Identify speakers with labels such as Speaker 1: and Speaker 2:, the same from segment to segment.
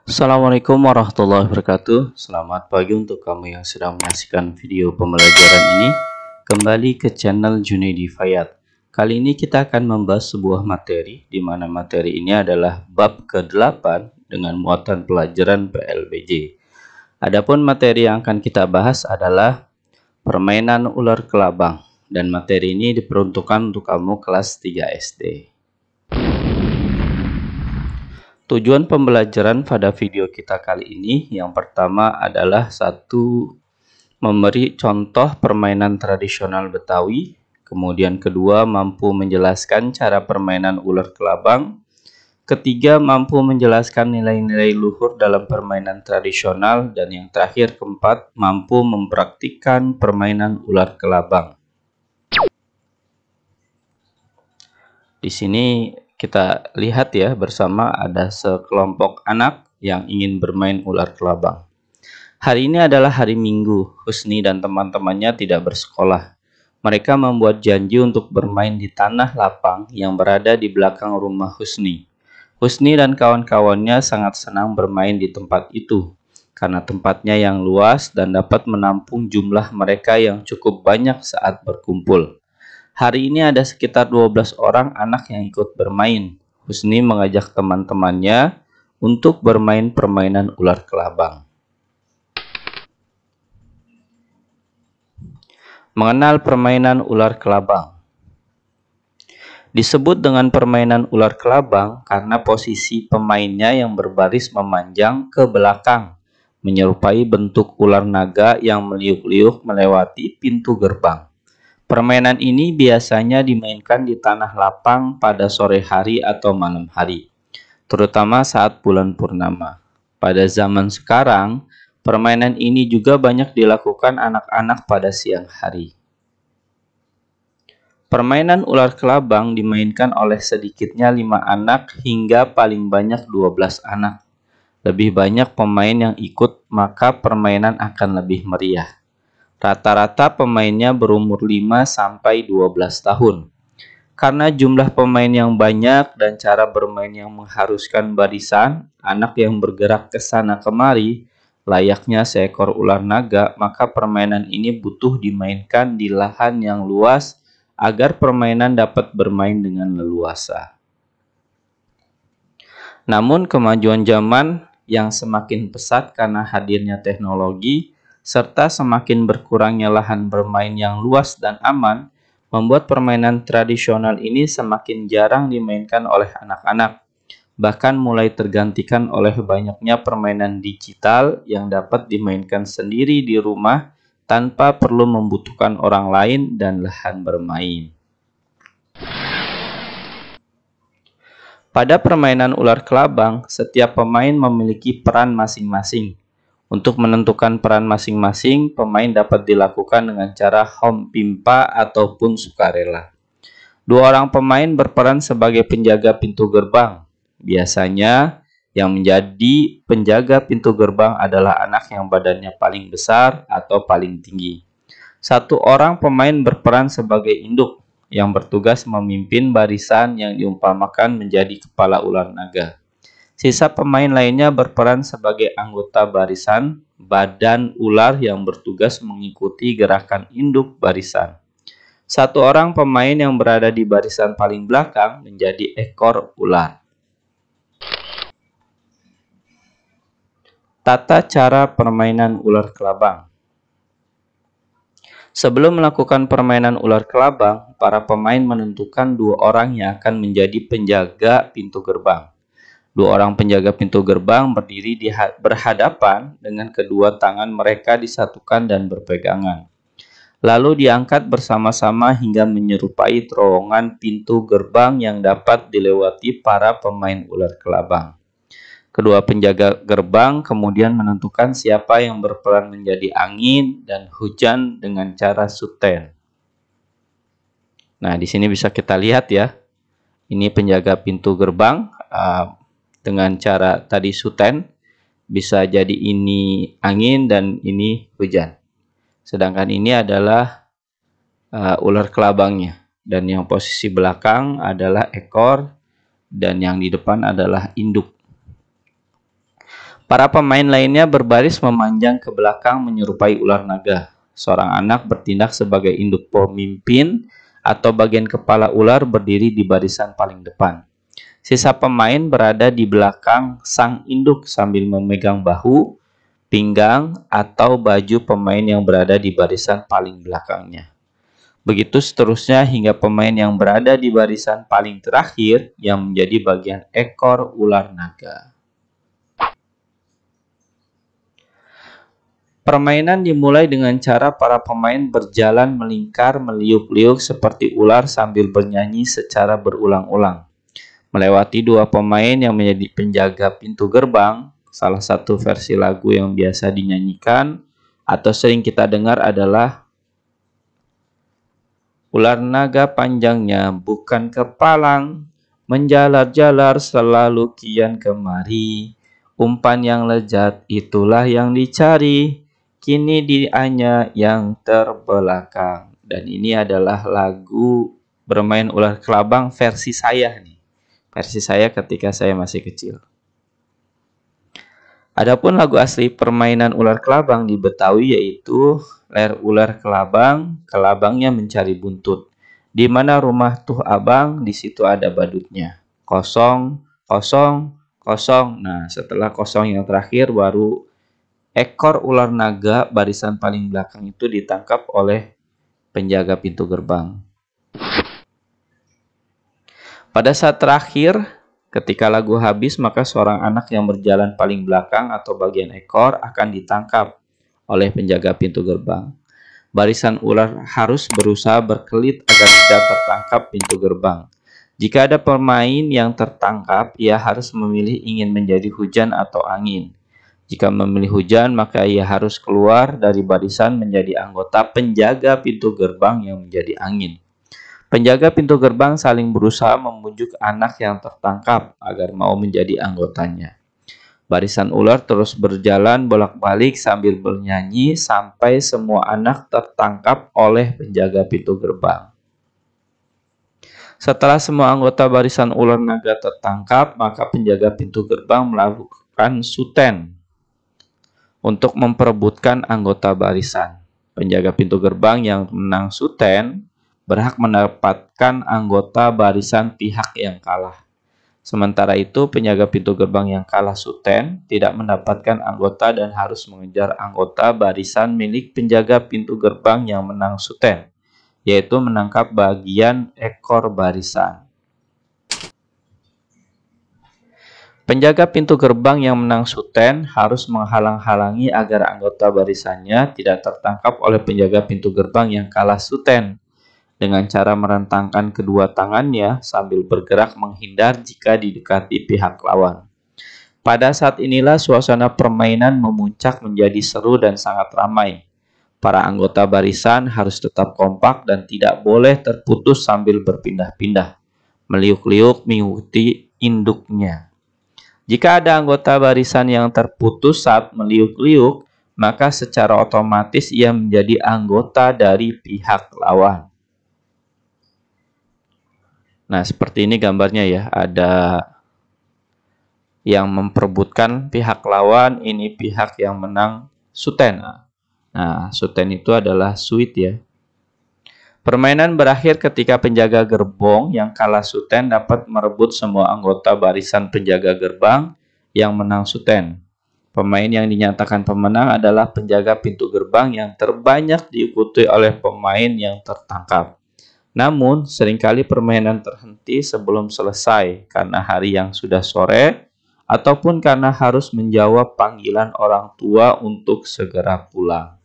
Speaker 1: Assalamualaikum warahmatullahi wabarakatuh. Selamat pagi untuk kamu yang sedang menyaksikan video pembelajaran ini. Kembali ke channel Junaidi Fayat. Kali ini kita akan membahas sebuah materi, di mana materi ini adalah bab ke-8 dengan muatan pelajaran PLBJ. Adapun materi yang akan kita bahas adalah permainan ular kelabang, dan materi ini diperuntukkan untuk kamu kelas 3 SD. Tujuan pembelajaran pada video kita kali ini yang pertama adalah memberi contoh permainan tradisional Betawi, kemudian kedua mampu menjelaskan cara permainan ular kelabang, ketiga mampu menjelaskan nilai-nilai luhur dalam permainan tradisional, dan yang terakhir keempat mampu mempraktikkan permainan ular kelabang. Di sini kita lihat ya bersama ada sekelompok anak yang ingin bermain ular kelabang. Hari ini adalah hari Minggu. Husni dan teman-temannya tidak bersekolah. Mereka membuat janji untuk bermain di tanah lapang yang berada di belakang rumah Husni. Husni dan kawan-kawannya sangat senang bermain di tempat itu karena tempatnya yang luas dan dapat menampung jumlah mereka yang cukup banyak saat berkumpul. Hari ini ada sekitar 12 orang anak yang ikut bermain. Husni mengajak teman-temannya untuk bermain permainan ular kelabang. Mengenal permainan ular kelabang. Disebut dengan permainan ular kelabang karena posisi pemainnya yang berbaris memanjang ke belakang, menyerupai bentuk ular naga yang meliuk-liuk melewati pintu gerbang. Permainan ini biasanya dimainkan di tanah lapang pada sore hari atau malam hari, terutama saat bulan purnama. Pada zaman sekarang, permainan ini juga banyak dilakukan anak-anak pada siang hari. Permainan ular kelabang dimainkan oleh sedikitnya 5 anak hingga paling banyak 12 anak. Lebih banyak pemain yang ikut, maka permainan akan lebih meriah. Rata-rata pemainnya berumur 5-12 tahun. Karena jumlah pemain yang banyak dan cara bermain yang mengharuskan barisan, anak yang bergerak ke sana kemari, layaknya seekor ular naga, maka permainan ini butuh dimainkan di lahan yang luas agar permainan dapat bermain dengan leluasa. Namun kemajuan zaman yang semakin pesat karena hadirnya teknologi, serta semakin berkurangnya lahan bermain yang luas dan aman, membuat permainan tradisional ini semakin jarang dimainkan oleh anak-anak, bahkan mulai tergantikan oleh banyaknya permainan digital yang dapat dimainkan sendiri di rumah tanpa perlu membutuhkan orang lain dan lahan bermain. Pada permainan ular kelabang, setiap pemain memiliki peran masing-masing. Untuk menentukan peran masing-masing, pemain dapat dilakukan dengan cara home pimpa ataupun sukarela. 2 orang pemain berperan sebagai penjaga pintu gerbang. Biasanya, yang menjadi penjaga pintu gerbang adalah anak yang badannya paling besar atau paling tinggi. 1 orang pemain berperan sebagai induk, yang bertugas memimpin barisan yang diumpamakan menjadi kepala ular naga. Sisa pemain lainnya berperan sebagai anggota barisan, badan ular yang bertugas mengikuti gerakan induk barisan. 1 orang pemain yang berada di barisan paling belakang menjadi ekor ular. Tata cara permainan ular kelabang. Sebelum melakukan permainan ular kelabang, para pemain menentukan 2 orang yang akan menjadi penjaga pintu gerbang. 2 orang penjaga pintu gerbang berdiri berhadapan dengan kedua tangan mereka disatukan dan berpegangan. Lalu diangkat bersama-sama hingga menyerupai terowongan pintu gerbang yang dapat dilewati para pemain ular kelabang. Kedua penjaga gerbang kemudian menentukan siapa yang berperan menjadi angin dan hujan dengan cara suten. Nah, di sini bisa kita lihat ya. Ini penjaga pintu gerbang dengan cara tadi suten, bisa jadi ini angin dan ini hujan. Sedangkan ini adalah ular kelabangnya, dan yang posisi belakang adalah ekor dan yang di depan adalah induk. Para pemain lainnya berbaris memanjang ke belakang menyerupai ular naga. Seorang anak bertindak sebagai induk pemimpin atau bagian kepala ular berdiri di barisan paling depan. Sisa pemain berada di belakang sang induk sambil memegang bahu, pinggang, atau baju pemain yang berada di barisan paling belakangnya. Begitu seterusnya hingga pemain yang berada di barisan paling terakhir yang menjadi bagian ekor ular naga. Permainan dimulai dengan cara para pemain berjalan melingkar meliuk-liuk seperti ular sambil bernyanyi secara berulang-ulang. Melewati dua pemain yang menjadi penjaga pintu gerbang, salah satu versi lagu yang biasa dinyanyikan atau sering kita dengar adalah ular naga panjangnya bukan kepalang, menjalar-jalar selalu kian kemari, umpan yang lezat itulah yang dicari, kini dianya yang terbelakang. Dan ini adalah lagu bermain ular kelabang versi saya nih. Versi saya ketika saya masih kecil. Adapun lagu asli permainan ular kelabang di Betawi yaitu ler ular kelabang, kelabangnya mencari buntut. Di mana rumah tuh abang, di situ ada badutnya. Kosong, kosong, kosong. Nah, setelah kosong yang terakhir baru ekor ular naga barisan paling belakang itu ditangkap oleh penjaga pintu gerbang. Pada saat terakhir, ketika lagu habis, maka seorang anak yang berjalan paling belakang atau bagian ekor akan ditangkap oleh penjaga pintu gerbang. Barisan ular harus berusaha berkelit agar tidak tertangkap pintu gerbang. Jika ada pemain yang tertangkap, ia harus memilih ingin menjadi hujan atau angin. Jika memilih hujan, maka ia harus keluar dari barisan menjadi anggota penjaga pintu gerbang yang menjadi angin. Penjaga pintu gerbang saling berusaha membujuk anak yang tertangkap agar mau menjadi anggotanya. Barisan ular terus berjalan bolak-balik sambil bernyanyi sampai semua anak tertangkap oleh penjaga pintu gerbang. Setelah semua anggota barisan ular naga tertangkap, maka penjaga pintu gerbang melakukan suten untuk memperebutkan anggota barisan. Penjaga pintu gerbang yang menang suten berhak mendapatkan anggota barisan pihak yang kalah. Sementara itu, penjaga pintu gerbang yang kalah suten tidak mendapatkan anggota dan harus mengejar anggota barisan milik penjaga pintu gerbang yang menang suten, yaitu menangkap bagian ekor barisan. Penjaga pintu gerbang yang menang suten harus menghalang-halangi agar anggota barisannya tidak tertangkap oleh penjaga pintu gerbang yang kalah suten, dengan cara merentangkan kedua tangannya sambil bergerak menghindar jika didekati pihak lawan. Pada saat inilah suasana permainan memuncak menjadi seru dan sangat ramai. Para anggota barisan harus tetap kompak dan tidak boleh terputus sambil berpindah-pindah, meliuk-liuk mengikuti induknya. Jika ada anggota barisan yang terputus saat meliuk-liuk, maka secara otomatis ia menjadi anggota dari pihak lawan. Nah, seperti ini gambarnya ya. Ada yang memperebutkan pihak lawan, ini pihak yang menang suten. Nah, suten itu adalah suit ya. Permainan berakhir ketika penjaga gerbong yang kalah suten dapat merebut semua anggota barisan penjaga gerbang yang menang suten. Pemain yang dinyatakan pemenang adalah penjaga pintu gerbang yang terbanyak diikuti oleh pemain yang tertangkap. Namun, seringkali permainan terhenti sebelum selesai karena hari yang sudah sore ataupun karena harus menjawab panggilan orang tua untuk segera pulang.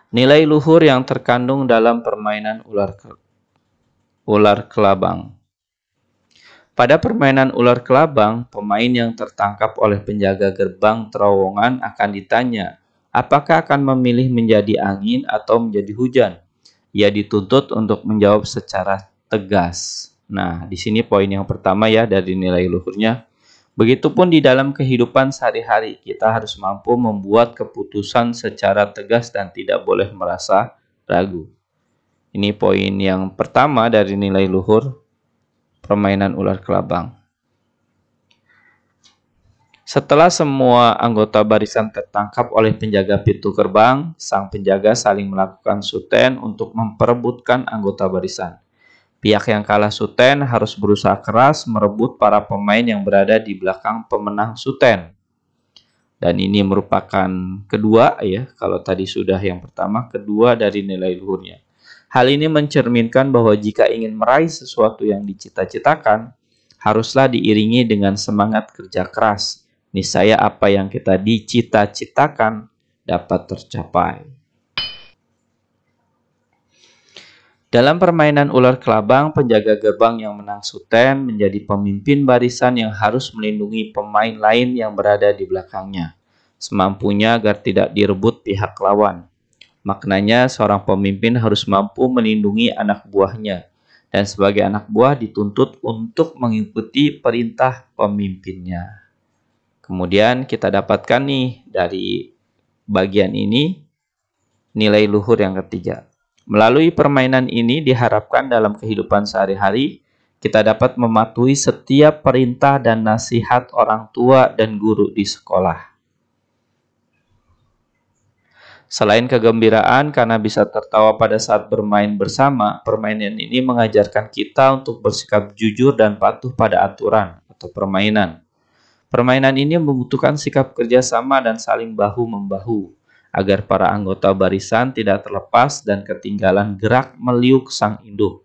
Speaker 1: Nilai luhur yang terkandung dalam permainan ular kelabang. Pada permainan ular kelabang, pemain yang tertangkap oleh penjaga gerbang terowongan akan ditanya, apakah akan memilih menjadi angin atau menjadi hujan? Ia dituntut untuk menjawab secara tegas. Nah, di sini poin yang pertama ya dari nilai luhurnya. Begitupun di dalam kehidupan sehari-hari, kita harus mampu membuat keputusan secara tegas dan tidak boleh merasa ragu. Ini poin yang pertama dari nilai luhur permainan ular kelabang. Setelah semua anggota barisan tertangkap oleh penjaga pintu gerbang, sang penjaga saling melakukan suten untuk memperebutkan anggota barisan. Pihak yang kalah suten harus berusaha keras merebut para pemain yang berada di belakang pemenang suten. Dan ini merupakan kedua ya, kalau tadi sudah yang pertama, kedua dari nilai luhurnya. Hal ini mencerminkan bahwa jika ingin meraih sesuatu yang dicita-citakan, haruslah diiringi dengan semangat kerja keras. Niscaya apa yang kita dicita-citakan dapat tercapai. Dalam permainan ular kelabang, penjaga gerbang yang menang suten menjadi pemimpin barisan yang harus melindungi pemain lain yang berada di belakangnya, semampunya agar tidak direbut pihak lawan. Maknanya, seorang pemimpin harus mampu melindungi anak buahnya, dan sebagai anak buah dituntut untuk mengikuti perintah pemimpinnya. Kemudian kita dapatkan nih dari bagian ini nilai luhur yang ketiga. Melalui permainan ini diharapkan dalam kehidupan sehari-hari kita dapat mematuhi setiap perintah dan nasihat orang tua dan guru di sekolah. Selain kegembiraan karena bisa tertawa pada saat bermain bersama, permainan ini mengajarkan kita untuk bersikap jujur dan patuh pada aturan atau permainan. Permainan ini membutuhkan sikap kerjasama dan saling bahu-membahu, agar para anggota barisan tidak terlepas dan ketinggalan gerak meliuk sang induk.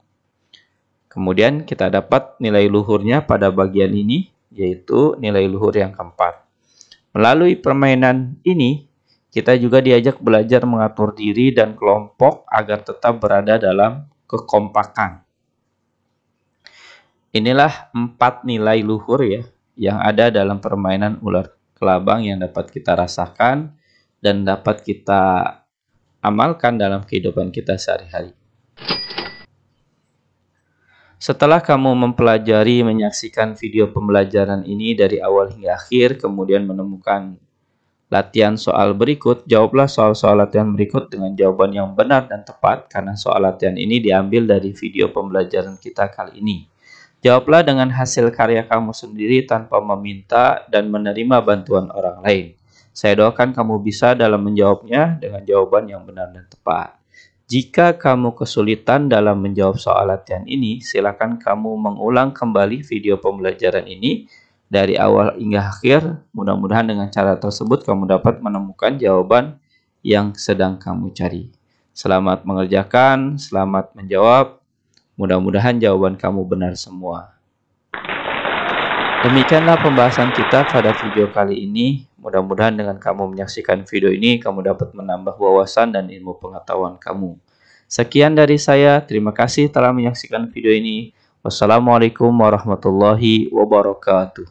Speaker 1: Kemudian kita dapat nilai luhurnya pada bagian ini, yaitu nilai luhur yang keempat. Melalui permainan ini, kita juga diajak belajar mengatur diri dan kelompok agar tetap berada dalam kekompakan. Inilah 4 nilai luhur ya, yang ada dalam permainan ular kelabang yang dapat kita rasakan dan dapat kita amalkan dalam kehidupan kita sehari-hari. Setelah kamu mempelajari, menyaksikan video pembelajaran ini dari awal hingga akhir, kemudian menemukan latihan soal berikut, jawablah soal-soal latihan berikut dengan jawaban yang benar dan tepat, karena soal latihan ini diambil dari video pembelajaran kita kali ini. Jawablah dengan hasil karya kamu sendiri tanpa meminta dan menerima bantuan orang lain. Saya doakan kamu bisa dalam menjawabnya dengan jawaban yang benar dan tepat. Jika kamu kesulitan dalam menjawab soal latihan ini, silakan kamu mengulang kembali video pembelajaran ini dari awal hingga akhir. Mudah-mudahan dengan cara tersebut kamu dapat menemukan jawaban yang sedang kamu cari. Selamat mengerjakan, selamat menjawab. Mudah-mudahan jawaban kamu benar semua. Demikianlah pembahasan kita pada video kali ini. Mudah-mudahan dengan kamu menyaksikan video ini, kamu dapat menambah wawasan dan ilmu pengetahuan kamu. Sekian dari saya. Terima kasih telah menyaksikan video ini. Wassalamualaikum warahmatullahi wabarakatuh.